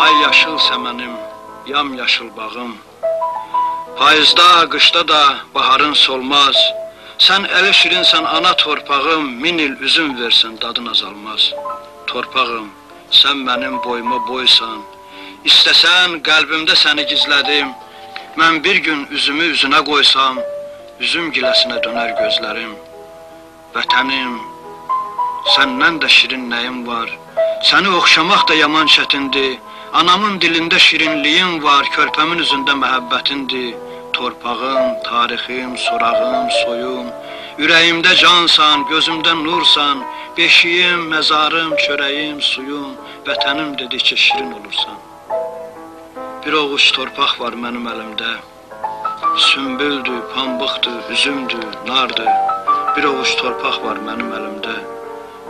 Ay yaşılsa mənim, yam yaşıl bağım. Payızda, qışda da baharın solmaz. Sən əli şirinsən ana torpağım, 1000 il üzüm versin dadın azalmaz. Torpağım, sən mənim boyuma boysan. İstəsən qəlbimdə səni gizlədim. Mən bir gün üzümü üzünə qoysam, üzüm giləsinə dönər gözlərim. Vətənim, səndən də şirin nəyim var? Səni oxşamaq da yaman çətindir. Anamın dilində şirinliyim var, körpəmin üzündə məhəbbətindir. Torpağım, tarixim, sorağım, soyum, ürəyimdə cansan, gözümdə nursan, beşiyim, məzarım, çörəyim, suyum, vətənim dedikcə şirin olursan. Bir ovuc torpaq var mənim əlimdə, sümbüldür, pambıqdır, üzümdür, nardır. Bir ovuc torpaq var mənim əlimdə,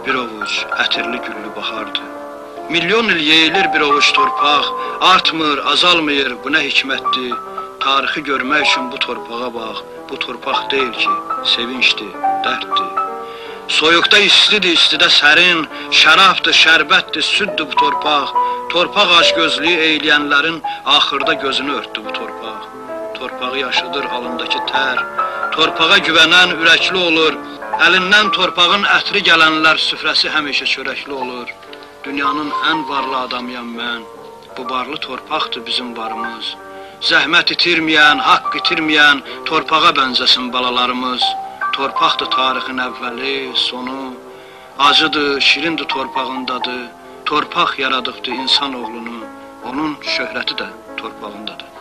bir ovuc ətirli güllü bahardır. Milyon il yeyilir bir ovuc torpaq, artmır, azalmır, bu nə hikmətdir. Tarixi görmək üçün bu torpağa bax, bu torpaq deyil ki, sevincdir, dərddir. Soyuqda istidir, istidə sərin, şərabdır, şərbətdir, süddür bu torpaq. Torpaq acgözlüyü eyləyənlərin axırda gözünü örtdü bu torpaq. Torpağı yaşıdır alındakı tər, torpağa güvənən ürəkli olur. Əlindən torpağın ətri gələnlər süfrəsi həmişə çörəkli olur. Dünyanın ən varlı adamıyam mən, bu varlı torpaqdır bizim varımız. Zəhmət itirməyən, haqq itirməyən torpağa bənzəsin balalarımız. Torpaqdır tarixin əvvəli, sonu, acıdır, şirindir torpağındadır. Torpaq yaradıbdır insanoğlunu, onun şöhrəti də torpağındadır.